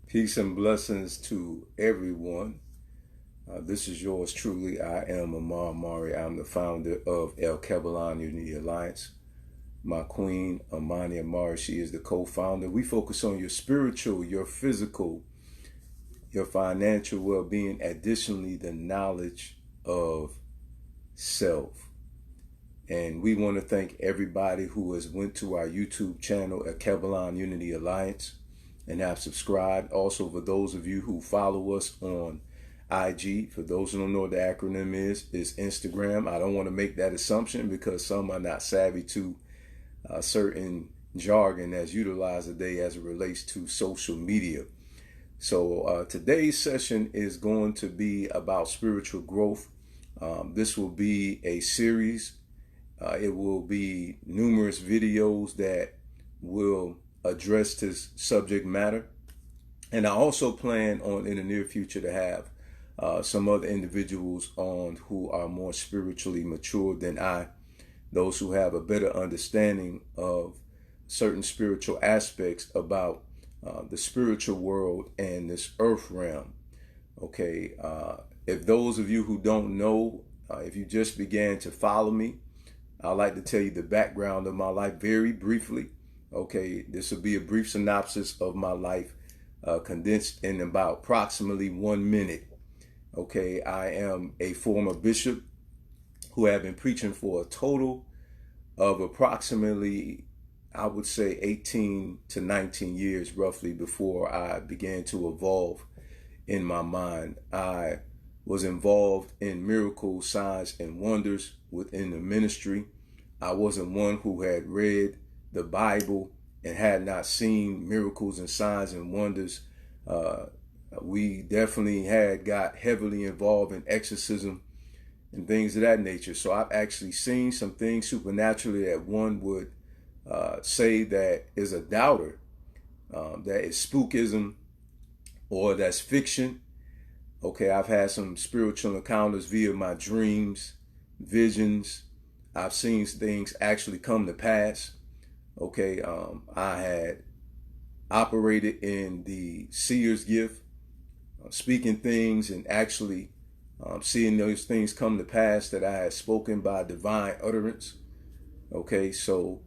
Peace and blessings to everyone. This is yours truly. I am Amar Mari. I'm the founder of El Kebalan Unity Alliance. My queen, Amani Amari, she is the co-founder. We focus on your spiritual, your physical, your financial well-being, additionally, the knowledge of self. And we want to thank everybody who has went to our YouTube channel, El Kebalan Unity Alliance, and have subscribed. Also, for those of you who follow us on IG, for those who don't know what the acronym is Instagram. I don't want to make that assumption because some are not savvy to certain jargon that's utilized today as it relates to social media. So today's session is going to be about spiritual growth. This will be a series. It will be numerous videos that will address this subject matter. And I also plan on in the near future to have some other individuals on who are more spiritually mature than I, those who have a better understanding of certain spiritual aspects about the spiritual world and this earth realm. Okay, if those of you who don't know, if you just began to follow me, I'd like to tell you the background of my life very briefly. Okay, this will be a brief synopsis of my life, condensed in about approximately 1 minute. Okay, I am a former bishop who have been preaching for a total of approximately, I would say, 18 to 19 years roughly before I began to evolve in my mind. I was involved in miracles, signs, and wonders within the ministry. I wasn't one who had read the Bible and had not seen miracles and signs and wonders. We definitely had got heavily involved in exorcism and things of that nature. So I've actually seen some things supernaturally that one would say that is a doubter, that is spookism or that's fiction. Okay, I've had some spiritual encounters via my dreams, visions. I've seen things actually come to pass. Okay, I had operated in the seer's gift, speaking things and actually seeing those things come to pass that I had spoken by divine utterance. Okay, so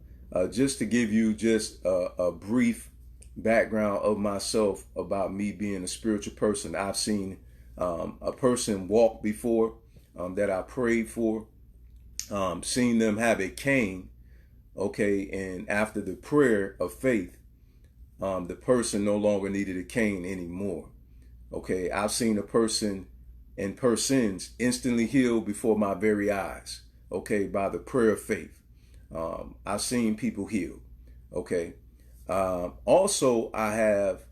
just to give you just a brief background of myself about me being a spiritual person, I've seen a person walk before that I prayed for, seen them have a cane. Okay, and after the prayer of faith, the person no longer needed a cane anymore. Okay, I've seen a person and persons instantly healed before my very eyes. Okay, by the prayer of faith. I've seen people healed. Okay. Also, I have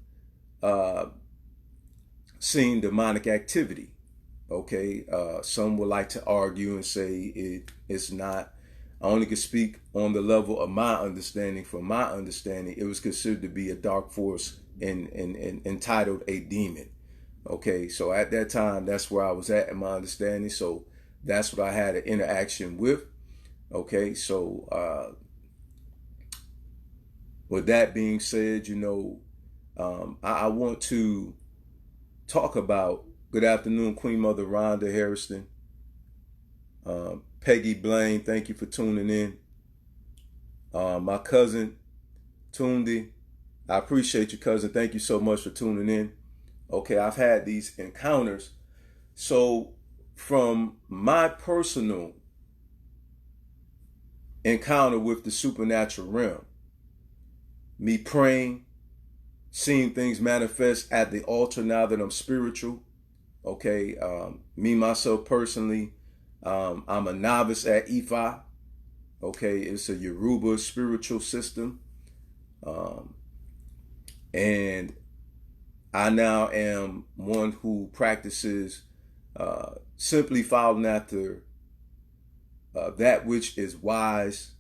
seen demonic activity. Okay. Some would like to argue and say it's not. I only can speak on the level of my understanding. From my understanding, it was considered to be a dark force and entitled a demon. Okay, so at that time, that's where I was at in my understanding. So that's what I had an interaction with. Okay, so with that being said, I want to talk about, good afternoon, Queen Mother Rhonda Harrison. Peggy Blaine, thank you for tuning in. My cousin, Tundi, I appreciate you, cousin. Thank you so much for tuning in. Okay, I've had these encounters. So from my personal encounter with the supernatural realm, me praying, seeing things manifest at the altar now that I'm spiritual. Okay, me, myself personally, I'm a novice at Ifa. Okay, it's a Yoruba spiritual system. And I now am one who practices simply following after that which is wise,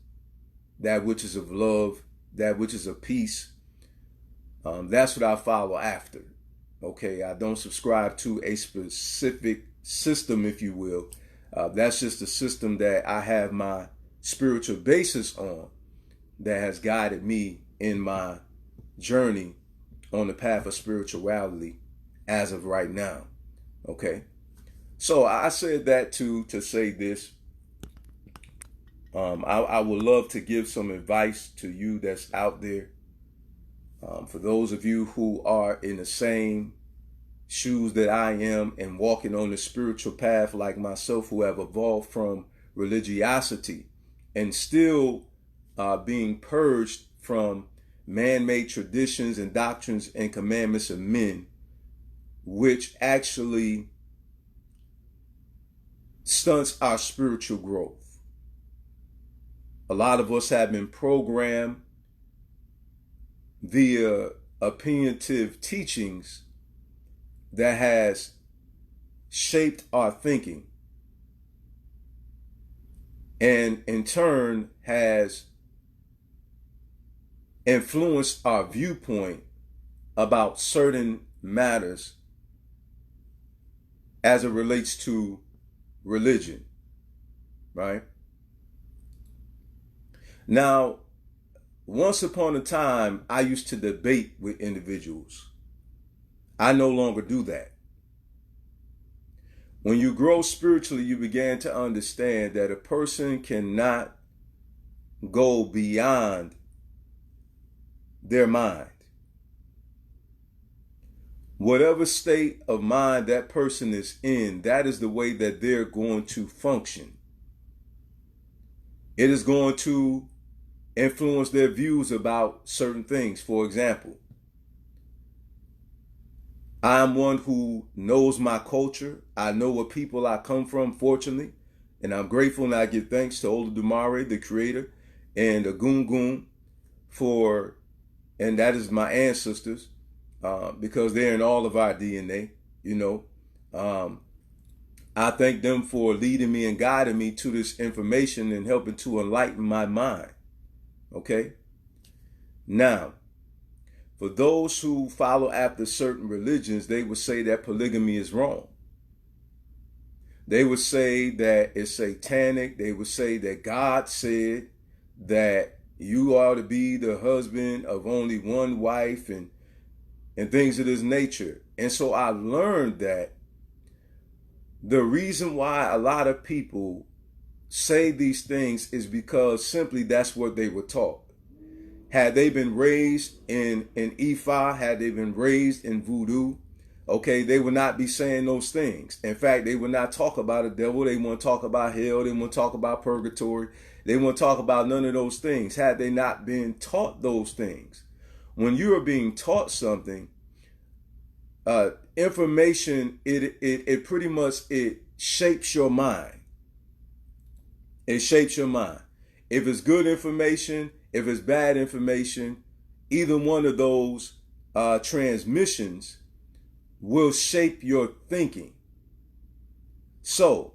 that which is of love, that which is of peace. That's what I follow after. Okay, I don't subscribe to a specific system, if you will. That's just a system that I have my spiritual basis on that has guided me in my journey on the path of spirituality as of right now. Okay. So I said that to say this. I would love to give some advice to you that's out there. For those of you who are in the same shoes that I am and walking on the spiritual path like myself, who have evolved from religiosity and still being purged from man-made traditions and doctrines and commandments of men, which actually stunts our spiritual growth. A lot of us have been programmed via opinionative teachings that has shaped our thinking and in turn has influenced our viewpoint about certain matters as it relates to religion, right? Now, once upon a time, I used to debate with individuals. I no longer do that. When you grow spiritually, you begin to understand that a person cannot go beyond their mind. Whatever state of mind that person is in, that is the way that they're going to function. It is going to influence their views about certain things. For example, I'm one who knows my culture. I know what people I come from, fortunately, and I'm grateful and I give thanks to Olodumare, the creator, and the Gungun for, and that is my ancestors, because they're in all of our DNA, you know. I thank them for leading me and guiding me to this information and helping to enlighten my mind. Okay? Now, for those who follow after certain religions, they would say that polygamy is wrong. They would say that it's satanic. They would say that God said that you are to be the husband of only one wife and things of this nature. And so I learned that the reason why a lot of people say these things is because simply that's what they were taught. Had they been raised in Ifa, had they been raised in voodoo, okay, they would not be saying those things. In fact, they would not talk about the devil. They won't talk about hell. They won't talk about purgatory. They won't talk about none of those things had they not been taught those things. When you are being taught something, information, it pretty much, it shapes your mind. It shapes your mind. If it's good information, if it's bad information, either one of those transmissions will shape your thinking. So,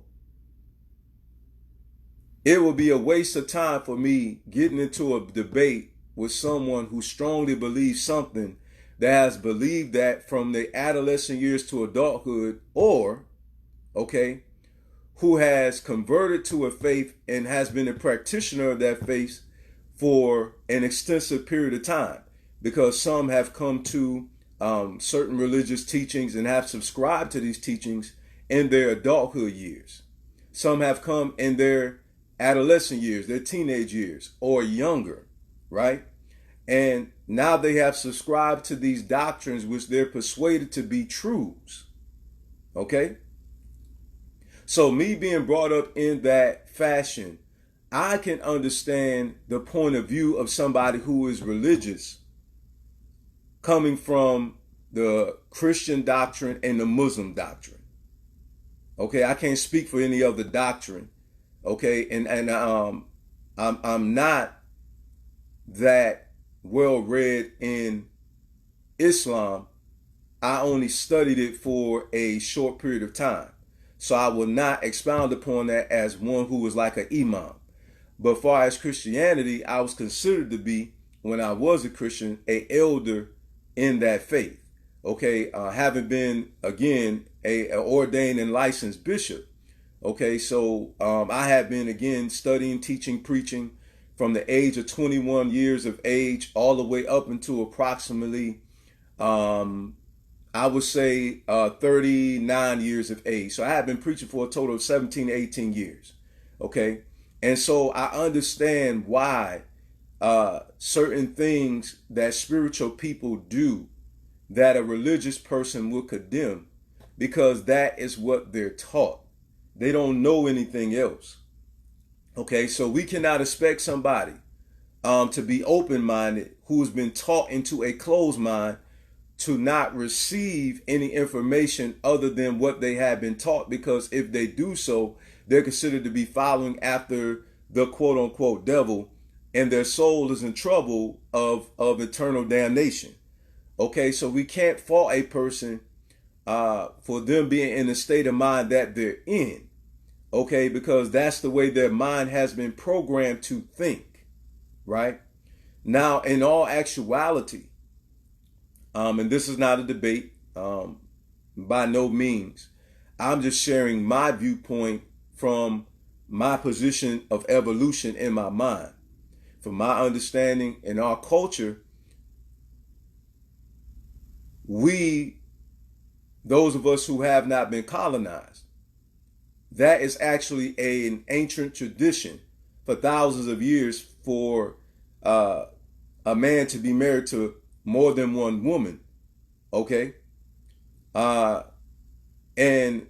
it will be a waste of time for me getting into a debate with someone who strongly believes something that has believed that from their adolescent years to adulthood, or, okay, who has converted to a faith and has been a practitioner of that faith for an extensive period of time, because some have come to certain religious teachings and have subscribed to these teachings in their adulthood years. Some have come in their adolescent years, their teenage years, or younger, right? And now they have subscribed to these doctrines which they're persuaded to be truths. Okay? So me being brought up in that fashion, I can understand the point of view of somebody who is religious coming from the Christian doctrine and the Muslim doctrine. Okay, I can't speak for any other doctrine. Okay, and I'm not that well read in Islam. I only studied it for a short period of time. So I will not expound upon that as one who was like an imam. But far as Christianity, I was considered to be, when I was a Christian, an elder in that faith. Okay, having been, again, a ordained and licensed bishop. Okay, so I have been, again, studying, teaching, preaching from the age of 21 years of age all the way up until approximately Um, I would say 39 years of age. So I have been preaching for a total of 17 to 18 years. Okay. And so I understand why certain things that spiritual people do that a religious person will condemn, because that is what they're taught. They don't know anything else. Okay. So we cannot expect somebody to be open-minded who has been taught into a closed mind to not receive any information other than what they have been taught, because if they do so, they're considered to be following after the quote unquote devil, and their soul is in trouble of eternal damnation. Okay, so we can't fault a person for them being in the state of mind that they're in. Okay, because that's the way their mind has been programmed to think, right? Now, in all actuality, and this is not a debate, by no means. I'm just sharing my viewpoint from my position of evolution in my mind. From my understanding, in our culture, we, those of us who have not been colonized, that is actually an ancient tradition for thousands of years for a man to be married to more than one woman. Okay. And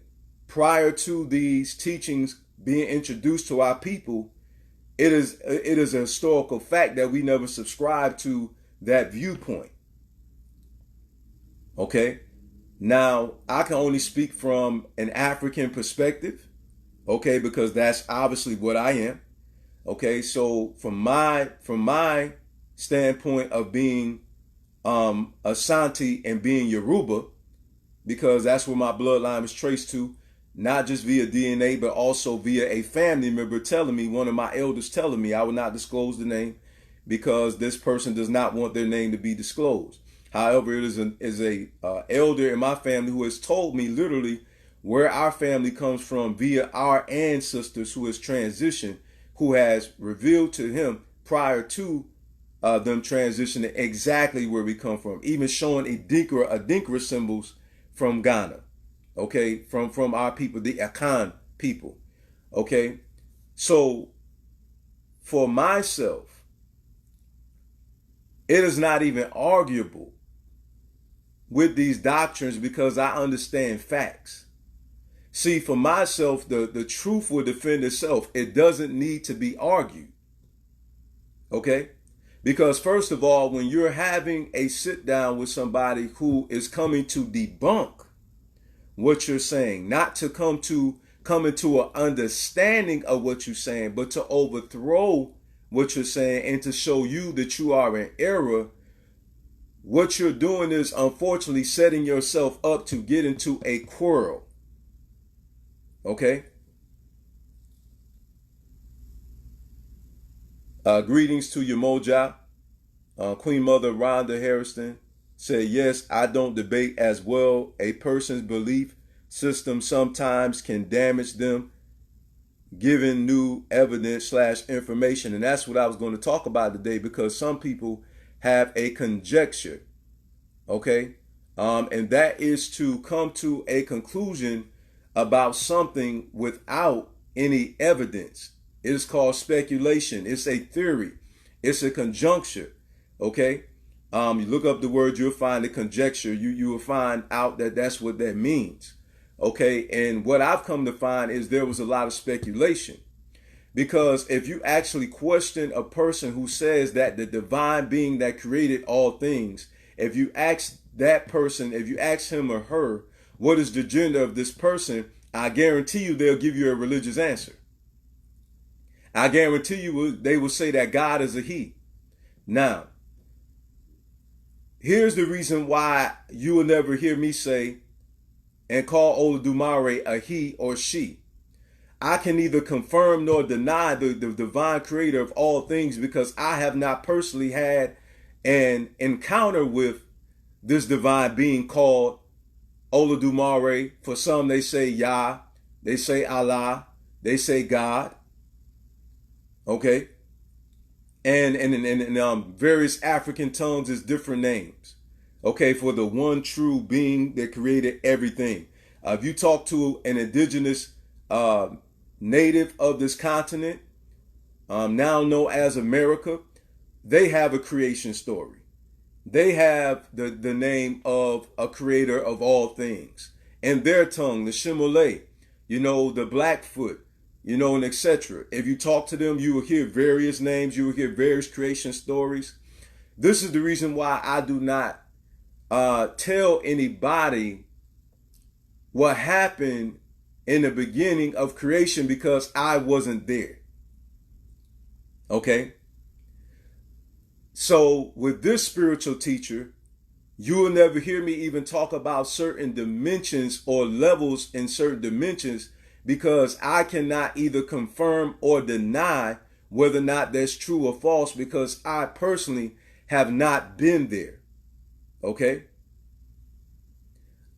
prior to these teachings being introduced to our people, it is a historical fact that we never subscribed to that viewpoint. Okay. Now, I can only speak from an African perspective, okay, because that's obviously what I am. Okay, so from my standpoint of being Asante and being Yoruba, because that's where my bloodline is traced to, not just via DNA, but also via a family member telling me, one of my elders telling me, I will not disclose the name because this person does not want their name to be disclosed. However, it is a elder in my family who has told me literally where our family comes from via our ancestors who has transitioned, who has revealed to him prior to them transitioning exactly where we come from, even showing Adinkra symbols from Ghana, okay, from our people, the Akan people, okay. So for myself, it is not even arguable with these doctrines because I understand facts. See, for myself, the truth will defend itself. It doesn't need to be argued. Okay? Because first of all, when you're having a sit down with somebody who is coming to debunk what you're saying, not to come into an understanding of what you're saying, but to overthrow what you're saying and to show you that you are in error, what you're doing is unfortunately setting yourself up to get into a quarrel. Okay? Greetings to your Moja. Queen Mother Rhonda Harrison said, yes, I don't debate as well. A person's belief system sometimes can damage them given new evidence / information. And that's what I was going to talk about today, because some people have a conjecture. Okay? And that is to come to a conclusion about something without any evidence. It is called speculation. It's a theory. It's a conjecture. Okay? You look up the word, you'll find the conjecture. You will find out that that's what that means. Okay? And what I've come to find is there was a lot of speculation. Because if you actually question a person who says that the divine being that created all things, if you ask that person, if you ask him or her, what is the gender of this person, I guarantee you they'll give you a religious answer. I guarantee you they will say that God is a he. Now, here's the reason why you will never hear me say and call Olodumare a he or she. I can neither confirm nor deny the divine creator of all things, because I have not personally had an encounter with this divine being called Olodumare. For some, they say Yah, they say Allah, they say God. Okay? And in various African tongues, is different names. Okay, for the one true being that created everything. If you talk to an indigenous uh, native of this continent, now known as America, they have a creation story. They have the name of a creator of all things. In their tongue, the Shimole, the Blackfoot, and etc. If you talk to them, you will hear various names, you will hear various creation stories. This is the reason why I do not tell anybody what happened in the beginning of creation because I wasn't there. Okay? So with this spiritual teacher, you will never hear me even talk about certain dimensions or levels in certain dimensions because I cannot either confirm or deny whether or not that's true or false because I personally have not been there. Okay?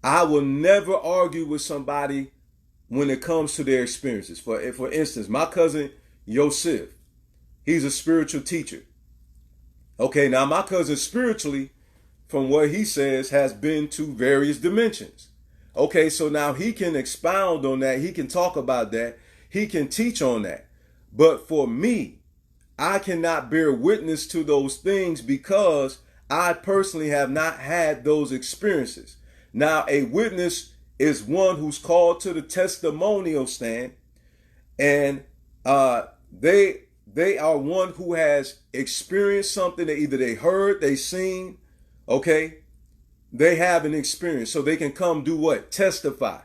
I will never argue with somebody when it comes to their experiences. For instance, my cousin Yosef, he's a spiritual teacher. Okay, now my cousin spiritually, from what he says, has been to various dimensions. Okay, so now he can expound on that. He can talk about that. He can teach on that. But for me, I cannot bear witness to those things because I personally have not had those experiences. Now, a witness is one who's called to the testimonial stand, and they are one who has experienced something that either they heard, they seen, okay? They have an experience, so they can come do what? Testify.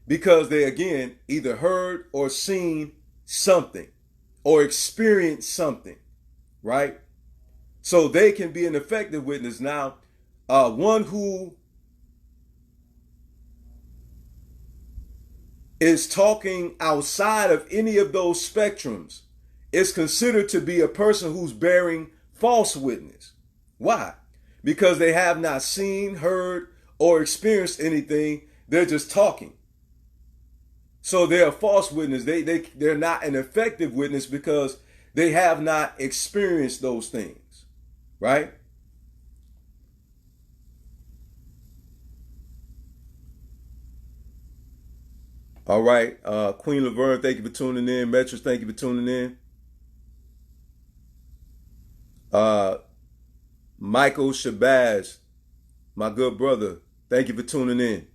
Because they, again, either heard or seen something or experienced something, right? So they can be an effective witness. Now, one who is talking outside of any of those spectrums is considered to be a person who's bearing false witness. Why? Because they have not seen, heard, or experienced anything. They're just talking. So they're a false witness. They're not an effective witness because they have not experienced those things. Right? All right. Queen Laverne, thank you for tuning in. Metros, thank you for tuning in. Michael Shabazz, my good brother, thank you for tuning in.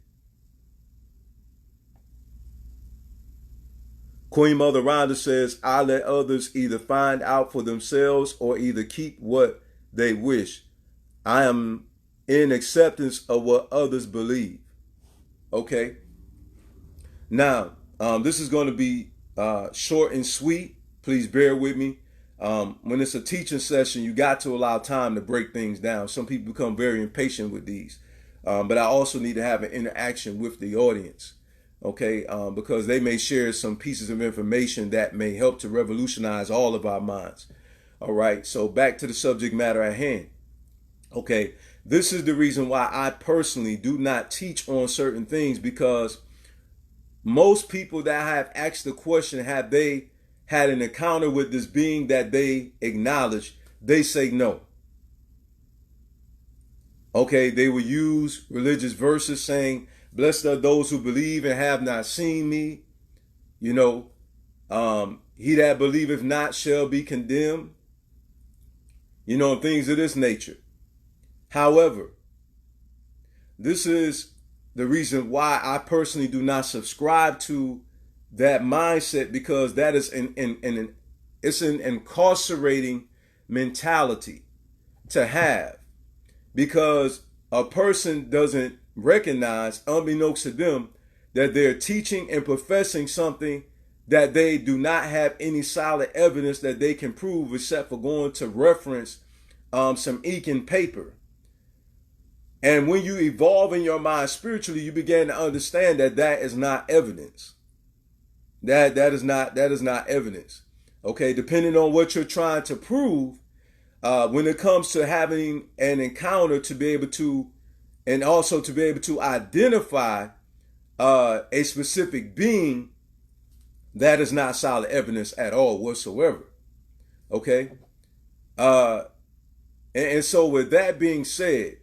Queen Mother Rhonda says, I let others either find out for themselves or either keep what they wish. I am in acceptance of what others believe. Okay. Now, this is going to be short and sweet. Please bear with me. When it's a teaching session, you got to allow time to break things down. Some people become very impatient with these. But I also need to have an interaction with the audience, okay? Because they may share some pieces of information that may help to revolutionize all of our minds. All right, so back to the subject matter at hand. Okay, this is the reason why I personally do not teach on certain things, because most people that have asked the question, have they had an encounter with this being that they acknowledge, they say no. Okay, they will use religious verses saying, blessed are those who believe and have not seen me. He that believeth not shall be condemned. Things of this nature. However, this is the reason why I personally do not subscribe to that mindset, because that is it's an incarcerating mentality to have, because a person doesn't recognize, unbeknownst to them, that they're teaching and professing something that they do not have any solid evidence that they can prove, except for going to reference some ink and paper. And when you evolve in your mind spiritually, you begin to understand that that is not evidence. That is not evidence. Okay, depending on what you're trying to prove, when it comes to having an encounter, to be able to, and also to be able to identify a specific being, that is not solid evidence at all whatsoever. Okay, and so with that being said,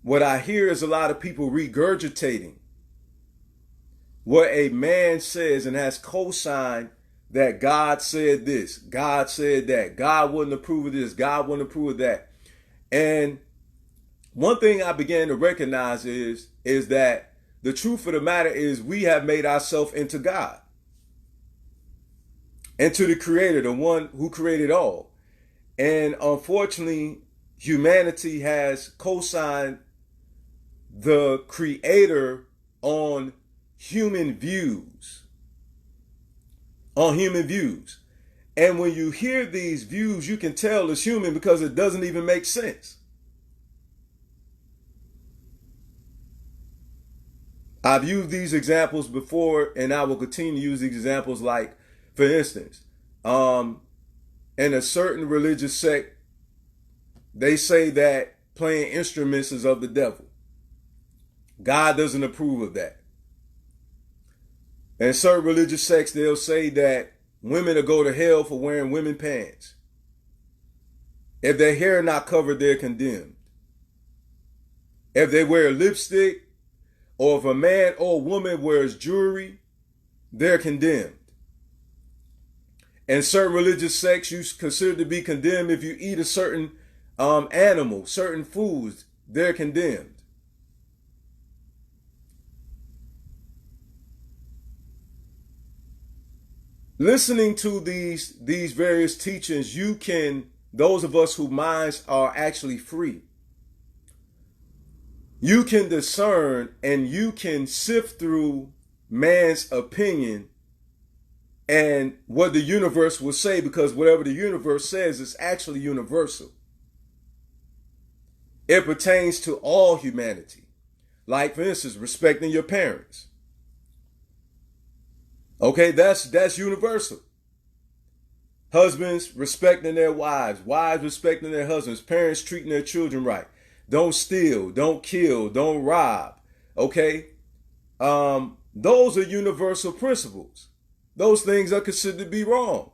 what I hear is a lot of people regurgitating what a man says and has co-signed that God said this, God said that, God wouldn't approve of this, God wouldn't approve of that. And one thing I began to recognize is that the truth of the matter is we have made ourselves into God, into the Creator, the one who created all. And unfortunately, humanity has co-signed the Creator on human views. And when you hear these views, you can tell it's human because it doesn't even make sense. I've used these examples before, and I will continue to use these examples. Like, for instance, in a certain religious sect, they say that playing instruments is of the devil. God doesn't approve of that. In certain religious sects, they'll say that women will go to hell for wearing women's pants. If their hair not covered, they're condemned. If they wear lipstick, or if a man or a woman wears jewelry, they're condemned. In certain religious sects, you consider to be condemned if you eat a certain animal, certain foods, they're condemned. Listening to these various teachings, you can, those of us whose minds are actually free, you can discern and you can sift through man's opinion and what the universe will say, because whatever the universe says is actually universal. It pertains to all humanity. Like, for instance, respecting your parents. Okay, that's universal. Husbands respecting their wives, wives respecting their husbands, parents treating their children right. Don't steal, don't kill, don't rob. Okay? Those are universal principles. Those things are considered to be wrong.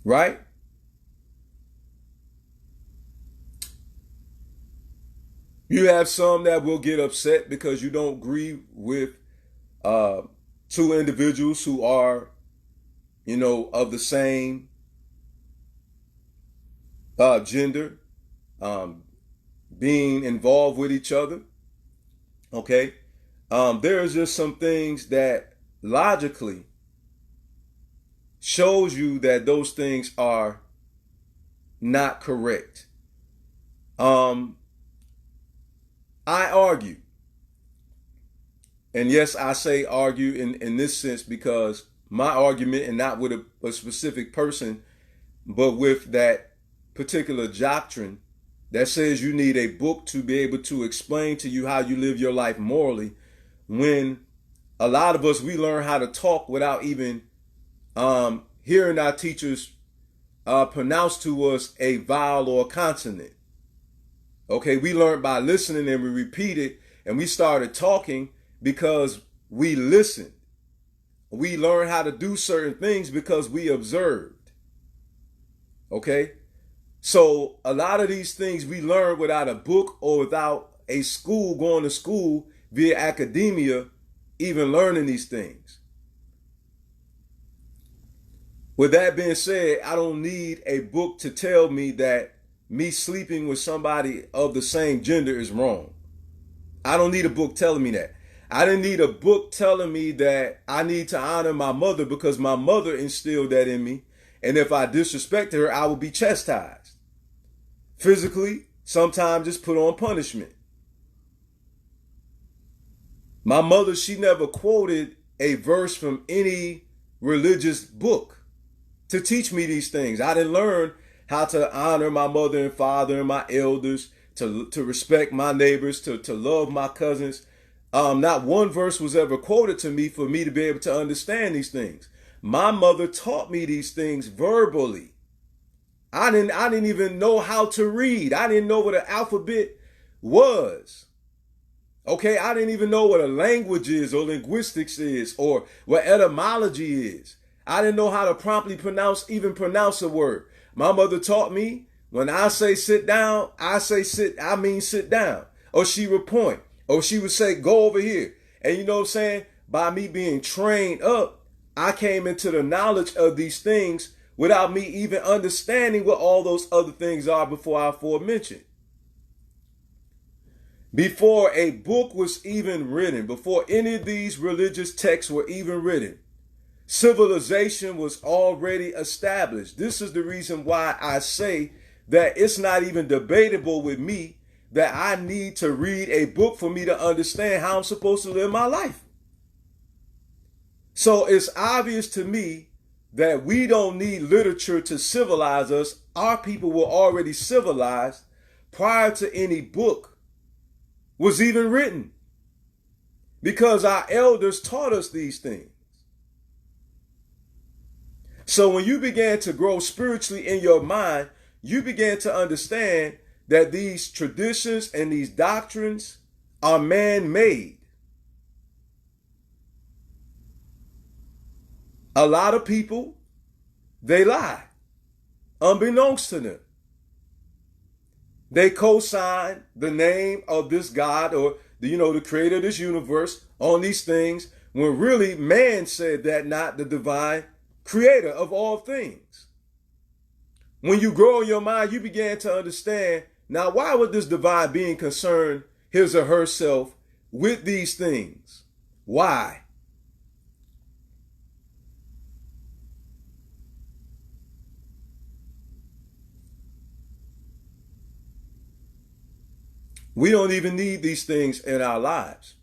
Right? You have some that will get upset because you don't agree with two individuals who are, of the same gender, being involved with each other. Okay. There's just some things that logically shows you that those things are not correct. I argue. And yes, I say argue in this sense because my argument, and not with a specific person, but with that particular doctrine that says you need a book to be able to explain to you how you live your life morally, when a lot of us, we learn how to talk without even hearing our teachers pronounce to us a vowel or a consonant. Okay, we learned by listening and we repeat it, and we started talking because we listened. We learned how to do certain things because we observed. Okay? So a lot of these things we learn without a book or without a school, going to school via academia, even learning these things. With that being said, I don't need a book to tell me that me sleeping with somebody of the same gender is wrong. I don't need a book telling me that. I didn't need a book telling me that I need to honor my mother because my mother instilled that in me. And if I disrespected her, I would be chastised. Physically, sometimes just put on punishment. My mother, she never quoted a verse from any religious book to teach me these things. I didn't learn how to honor my mother and father and my elders, to respect my neighbors, to love my cousins. Not one verse was ever quoted to me for me to be able to understand these things. My mother taught me these things verbally. I didn't even know how to read. I didn't know what an alphabet was. Okay, I didn't even know what a language is or linguistics is or what etymology is. I didn't know how to properly pronounce a word. My mother taught me When I say sit down, I mean sit down. Or she would point. Or she would say, go over here. And you know what I'm saying? By me being trained up, I came into the knowledge of these things without me even understanding what all those other things are before I aforementioned. Before a book was even written, before any of these religious texts were even written, civilization was already established. This is the reason why I say that it's not even debatable with me that I need to read a book for me to understand how I'm supposed to live my life. So it's obvious to me that we don't need literature to civilize us. Our people were already civilized prior to any book was even written, because our elders taught us these things. So when you began to grow spiritually in your mind, you began to understand that these traditions and these doctrines are man-made. A lot of people, they lie, unbeknownst to them. They co-sign the name of this God or the creator of this universe on these things, when really man said that, not the divine creator of all things. When you grow in your mind, you began to understand, now why would this divine being concern his or herself with these things? Why? We don't even need these things in our lives.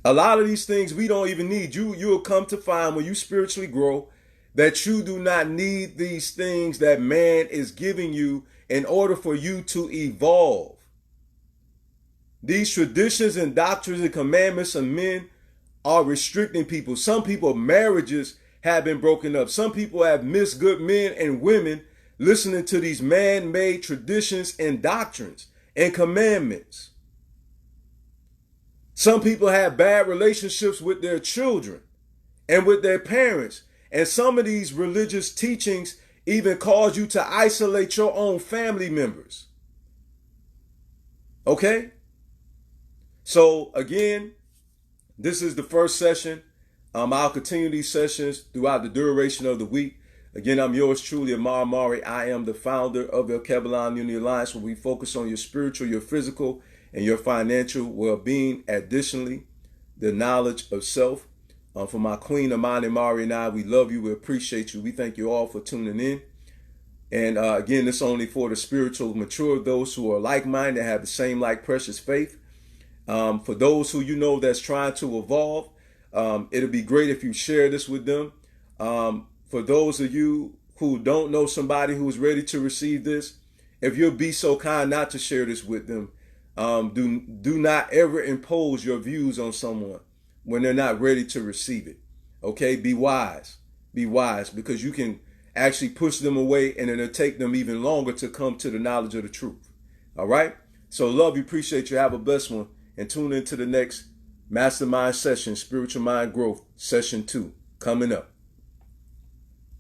A lot of these things we don't even need. You'll come to find when you spiritually grow that you do not need these things that man is giving you in order for you to evolve. These traditions and doctrines and commandments of men are restricting people. Some people, marriages have been broken up. Some people have missed good men and women listening to these man-made traditions and doctrines and commandments. Some people have bad relationships with their children and with their parents. And some of these religious teachings even cause you to isolate your own family members. Okay? So again, this is the first session. I'll continue these sessions throughout the duration of the week. Again, I'm yours truly, Amar Mari. I am the founder of El Kebalan Unity Alliance, where we focus on your spiritual, your physical, and your financial well-being. Additionally, the knowledge of self. For my queen, Amani Mari, and I, we love you. We appreciate you. We thank you all for tuning in. And again, this is only for the spiritual mature, those who are like-minded, have the same like precious faith. For those who that's trying to evolve, it'll be great if you share this with them. For those of you who don't know somebody who's ready to receive this, if you'll be so kind not to share this with them, do not ever impose your views on someone when they're not ready to receive it. Okay, be wise, because you can actually push them away, and it'll take them even longer to come to the knowledge of the truth. All right, so love you, appreciate you, have a blessed one, and tune into the next mastermind session, spiritual mind growth session 2 coming up.